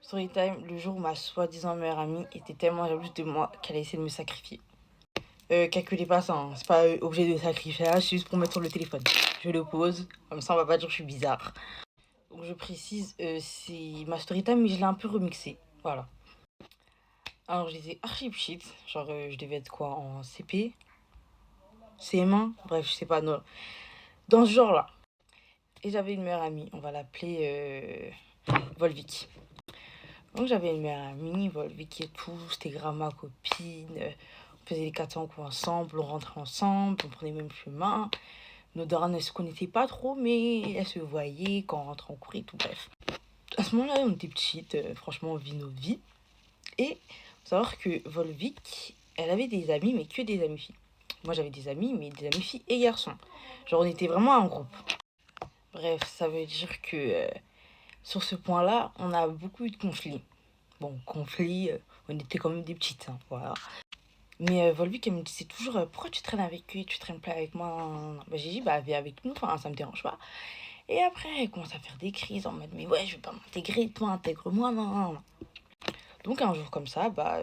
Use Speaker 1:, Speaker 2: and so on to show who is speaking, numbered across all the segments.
Speaker 1: Storytime, le jour où ma soi-disant meilleure amie était tellement jalouse de moi qu'elle a essayé de me sacrifier. Calculez pas ça, hein. C'est pas obligé de sacrifier, c'est juste pour mettre sur le téléphone. Je le pose, comme ça on va pas dire que je suis bizarre. Donc je précise, c'est ma storytime, mais je l'ai un peu remixée. Voilà. Alors j'étais archi shit, genre je devais être quoi en CP, CM1, bref, je sais pas, non. Dans ce genre-là. Et j'avais une meilleure amie, on va l'appeler Volvic. Donc j'avais une meilleure amie, Volvic et tout, c'était grave ma copine. On faisait les 400 coups ensemble, on rentrait ensemble, on prenait le même chemin. Nos darons ne se connaissaient pas trop, mais elles se voyaient quand on rentrait en cours et tout, bref. À ce moment-là, on était petites, franchement, on vit nos vies. Et faut savoir que Volvic, elle avait des amis, mais que des amis filles. Moi, j'avais des amis, mais des amis filles et garçons. Genre, on était vraiment un groupe. Bref, ça veut dire que sur ce point-là, on a beaucoup eu de conflits. Bon, conflits, on était quand même des petites, hein, voilà. Mais Volvic, elle me disait toujours pourquoi tu traînes avec lui, tu traînes pas avec moi. Bah, j'ai dit bah viens avec nous, enfin ça me dérange pas. Et après, elle commence à faire des crises en mode mais ouais, je vais pas m'intégrer, toi intègre-moi, non, non, non. Donc un jour comme ça, bah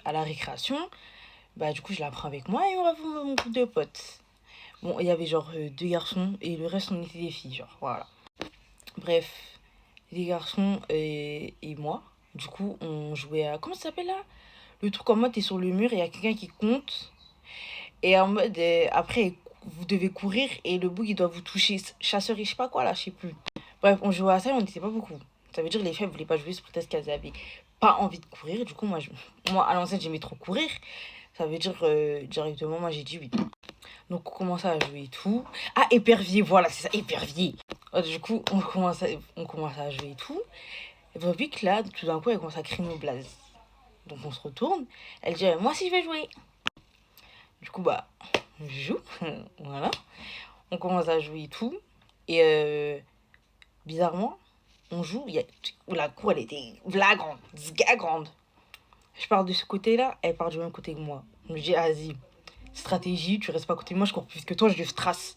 Speaker 1: à la récréation, bah du coup je la prends avec moi et on va voir mon groupe de potes. Bon, il y avait genre deux garçons et le reste on était des filles, genre voilà. Bref, les garçons et moi, du coup on jouait à comment ça s'appelle là? Le truc en mode t'es sur le mur et il y a quelqu'un qui compte. Et en mode, après, vous devez courir et le bug, il doit vous toucher. Chasseur et je sais pas quoi, là, je sais plus. Bref, on jouait à ça et on n'était pas beaucoup. Ça veut dire que les filles, elles voulaient pas jouer, c'est peut-être qu'elles avaient pas envie de courir. Du coup, moi à l'ancienne, j'aimais trop courir. Ça veut dire directement, moi, j'ai dit oui. Donc, on commençait à jouer et tout. Ah, épervier, voilà, c'est ça, épervier. Du coup, on commence à jouer et tout. Et puis, vite, là, tout d'un coup, elle commence à crier nos blazes. Donc, on se retourne. Elle dit, moi aussi, je vais jouer. Du coup, bah, je joue. Voilà. On commence à jouer et tout. Et bizarrement, on joue. La cour, elle était grande, giga grande. Je pars de ce côté-là, elle part du même côté que moi. Je me dis, vas-y, stratégie, tu restes pas à côté de moi, je cours plus que toi, je le trace.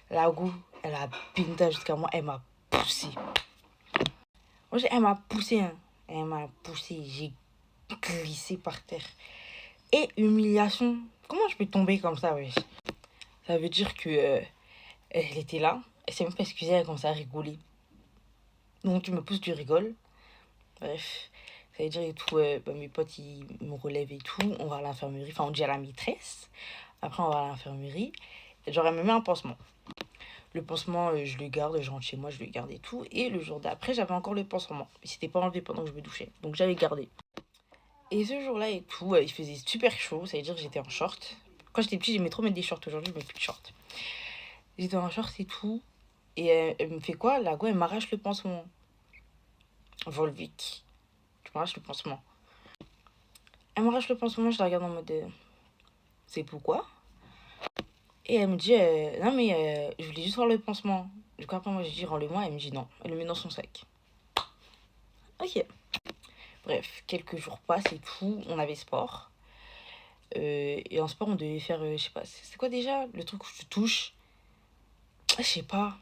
Speaker 1: La go, elle a pinta jusqu'à moi, elle m'a poussé. Moi, elle m'a poussé, hein. Elle m'a poussé, j'ai glissé par terre. Et humiliation. Comment je peux tomber comme ça, wesh? Ça veut dire que elle était là, elle s'est même pas excusée, elle commence à rigoler. Donc tu me pousses, tu rigoles. Bref, ça veut dire et tout, bah, mes potes ils me relèvent et tout, on va à l'infirmerie, enfin on dit à la maîtresse. Après on va à l'infirmerie. Et genre elle me met un pansement. Le pansement, je le garde, je rentre chez moi, je le garde et tout. Et le jour d'après, j'avais encore le pansement. Mais c'était pas enlevé pendant que je me douchais. Donc j'avais gardé. Et ce jour-là et tout, il faisait super chaud, ça veut dire que j'étais en short. Quand j'étais petit, j'aimais trop mettre des shorts. Aujourd'hui, je mets plus de shorts. J'étais en short et tout. Et elle me fait quoi? La go, elle m'arrache le pansement. Volvic. Tu m'arraches le pansement. Elle m'arrache le pansement, je la regarde en mode. C'est pourquoi? Et elle me dit non, mais je voulais juste voir le pansement. Du coup, après, moi, je dis rends-le-moi. Elle me dit non. Elle le met dans son sac. Ok. Bref, quelques jours passent et tout. On avait sport. Et en sport, on devait faire. Je sais pas, c'est quoi déjà? Le truc où tu touches. Ah, je sais pas.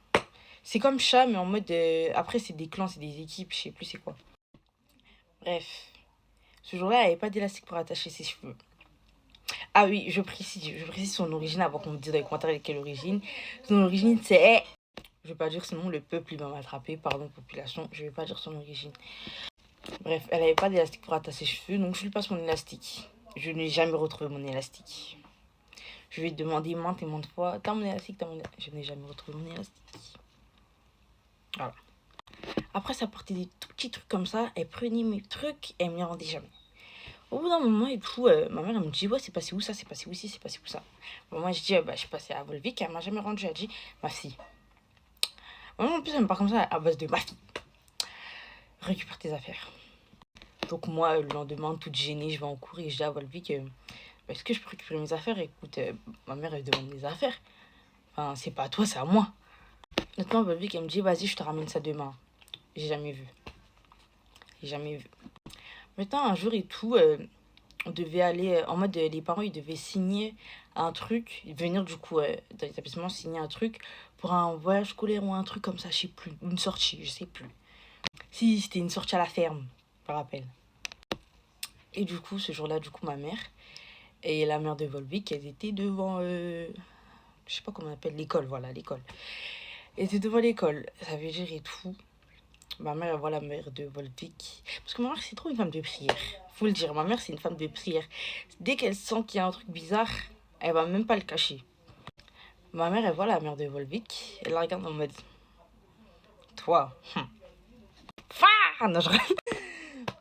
Speaker 1: C'est comme chat, mais en mode. Après, c'est des clans, c'est des équipes. Je sais plus c'est quoi. Bref. Ce jour-là, elle n'avait pas d'élastique pour attacher ses cheveux. Ah oui, je précise son origine avant qu'on me dise dans les commentaires quelle origine. Son origine, c'est. Je vais pas dire sinon le peuple il va m'attraper. Pardon, population, je vais pas dire son origine. Bref, elle avait pas d'élastique pour attacher ses cheveux, donc je lui passe mon élastique. Je n'ai jamais retrouvé mon élastique. Je lui ai demandé maintes et maintes fois t'as mon élastique, t'as mon élastique. Je n'ai jamais retrouvé mon élastique. Voilà. Après, ça portait des tout petits trucs comme ça. Elle prenait mes trucs et elle me les rendait jamais. Au bout d'un moment et tout, ma mère elle me dit ouais c'est passé où ça, c'est passé où ici, c'est passé où ça. Bon, moi je dis bah je suis passée à Volvic, elle m'a jamais rendu, elle dit ma fille. Maman en plus elle me parle comme ça à base de ma fille. Récupère tes affaires. Donc moi le lendemain toute gênée je vais en cours et je dis à Volvic est-ce que je peux récupérer mes affaires? Écoute ma mère elle demande mes affaires. Enfin c'est pas à toi c'est à moi. Maintenant Volvic elle me dit vas-y je te ramène ça demain. J'ai jamais vu. J'ai jamais vu. Maintenant un jour et tout on devait aller en mode les parents ils devaient signer un truc venir du coup dans l'établissement signer un truc pour un voyage scolaire ou un truc comme ça je sais plus une sortie je sais plus si c'était une sortie à la ferme le rappelle. Et du coup, ce jour-là, ma mère et la mère de Volvic, elles étaient devant, je sais pas comment on appelle, l'école, voilà, l'école. Elles étaient devant l'école, ça veut dire et tout. Ma mère, elle voit la mère de Volvic. Parce que ma mère, c'est trop une femme de prière. Faut le dire, ma mère, c'est une femme de prière. Dès qu'elle sent qu'il y a un truc bizarre, elle va même pas le cacher. Ma mère, elle voit la mère de Volvic, elle la regarde en mode, toi, non, je...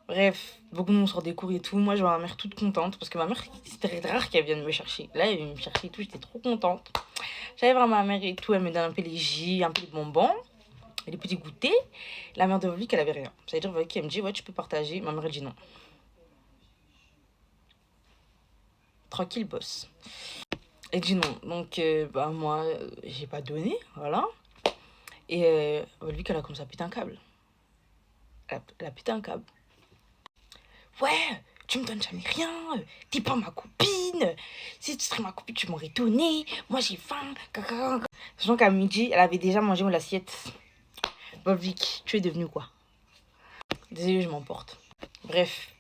Speaker 1: Bref, beaucoup de monde sort des cours et tout. Moi, je vois ma mère toute contente parce que ma mère, c'était rare qu'elle vienne me chercher. Là, elle vient me chercher et tout, j'étais trop contente. J'allais voir ma mère et tout, elle me donne un peu les jus, un peu les bonbons, et les petits goûters. La mère de Volvic, elle avait rien. Ça veut dire, Volvic, elle me dit, ouais, tu peux partager. Ma mère, elle dit non. Tranquille, boss. Elle dit non. Donc, moi, j'ai pas donné, voilà. Et Volvic, elle a commencé à péter un câble. Elle a pété un câble. Ouais, tu me donnes jamais rien, t'es pas ma copine, si tu serais ma copine, tu m'aurais donné, moi j'ai faim, sachant qu'à midi, elle avait déjà mangé mon assiette. Volvic, tu es devenu quoi? Désolée, je m'emporte. Bref,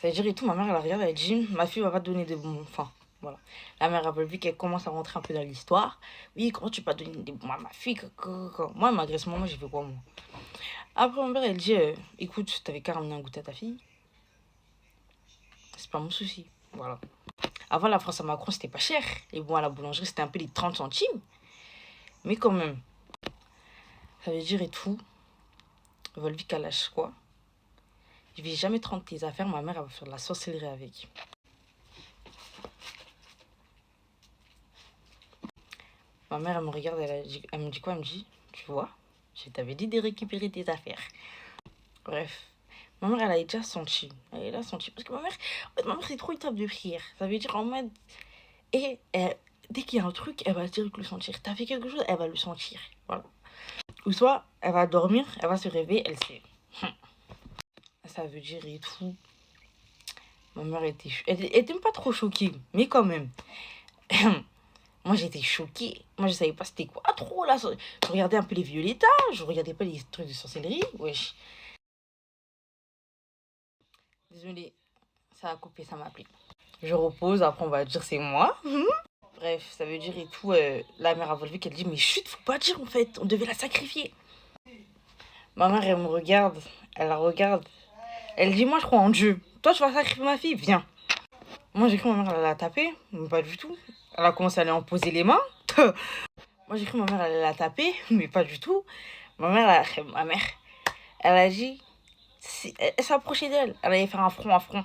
Speaker 1: ça veut dire et tout, ma mère, elle regarde, elle dit, ma fille va pas te donner de bons... Enfin, voilà. La mère à Volvic, elle commence à rentrer un peu dans l'histoire. Oui, comment tu peux pas donner des bons à ma fille? Moi, elle m'agresse, moi, j'ai fait quoi, moi? Après, ma mère, elle dit, écoute, t'avais qu'à ramener un goûter à ta fille. C'est pas mon souci. Voilà. Avant la France à Macron, c'était pas cher. Et bon, à la boulangerie, c'était un peu les 30 centimes. Mais quand même. Ça veut dire et tout. Volvic, elle lâche quoi? Je vais jamais te rendre tes affaires. Ma mère, elle va faire de la sorcellerie avec. Ma mère, elle me regarde, elle me dit quoi? Elle me dit, tu vois, je t'avais dit de récupérer tes affaires. Bref. Ma mère, elle a déjà senti. Elle a senti. Parce que ma mère, c'est trop une table de prière. Ça veut dire en mode... Et dès qu'il y a un truc, elle va direct le sentir. T'as fait quelque chose, elle va le sentir. Voilà. Ou soit, elle va dormir, elle va se réveiller, elle sait. Ça veut dire et tout. Ma mère était... Elle était même pas trop choquée, mais quand même. Moi, j'étais choquée. Moi, je savais pas c'était quoi trop, là. Je regardais un peu les Violetta, je regardais pas les trucs de sorcellerie. Wesh. Désolée, ça a coupé, ça m'a appelé. Je repose, après on va dire c'est moi. Bref, ça veut dire et tout, la mère a Volvic, elle dit, mais chut, faut pas dire en fait, on devait la sacrifier. Ma mère, elle me regarde, elle la regarde. Elle dit, moi je crois en Dieu. Toi, tu vas sacrifier ma fille, viens. Moi, j'ai cru ma mère, elle l'a tapé, mais pas du tout. Elle a commencé à lui en poser les mains. Moi, j'ai cru ma mère, elle la taper, mais pas du tout. Ma mère, elle a dit, elle s'approchait d'elle, elle allait faire un front à front.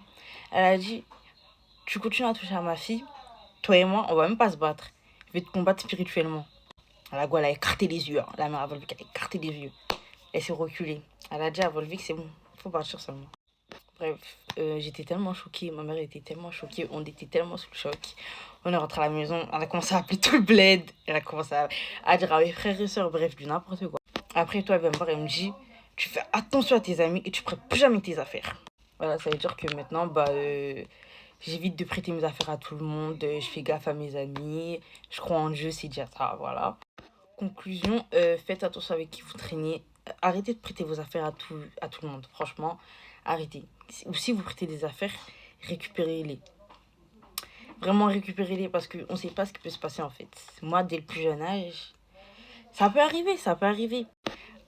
Speaker 1: Elle a dit, tu continues à toucher à ma fille, toi et moi, on va même pas se battre. Je vais te combattre spirituellement. La go, elle a écarté les yeux. Hein. La mère à Volvic, elle a écarté les yeux. Elle s'est reculée. Elle a dit à Volvic, c'est bon, faut partir seulement. Bref, j'étais tellement choquée. Ma mère était tellement choquée. On était tellement sous le choc. On est rentré à la maison. On a commencé à appeler tout le bled. Elle a commencé à dire à mes frères et sœurs, bref, du n'importe quoi. Après, toi, elle vient me voir et me dit, tu fais attention à tes amis et tu prêtes plus jamais tes affaires. Voilà, ça veut dire que maintenant, j'évite de prêter mes affaires à tout le monde. Je fais gaffe à mes amis. Je crois en Dieu, c'est déjà ça, voilà. Conclusion, faites attention avec qui vous traînez. Arrêtez de prêter vos affaires à tout le monde. Franchement, arrêtez. Ou si vous prêtez des affaires, récupérez-les. Vraiment, récupérez-les parce qu'on ne sait pas ce qui peut se passer en fait. Moi, dès le plus jeune âge, ça peut arriver, ça peut arriver.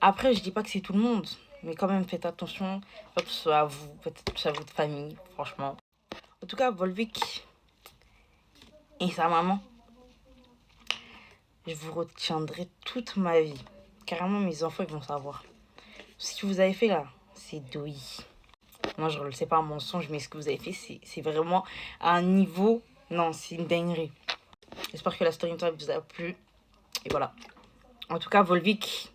Speaker 1: Après, je dis pas que c'est tout le monde. Mais quand même, faites attention. Faites attention à vous, faites attention à votre famille, franchement. En tout cas, Volvic et sa maman, je vous retiendrai toute ma vie. Carrément, mes enfants, ils vont savoir. Ce que vous avez fait là, c'est douillis. Moi, je ne le sais pas un mensonge, mais ce que vous avez fait, c'est vraiment à un niveau... Non, c'est une dinguerie. J'espère que la story time vous a plu. Et voilà. En tout cas, Volvic...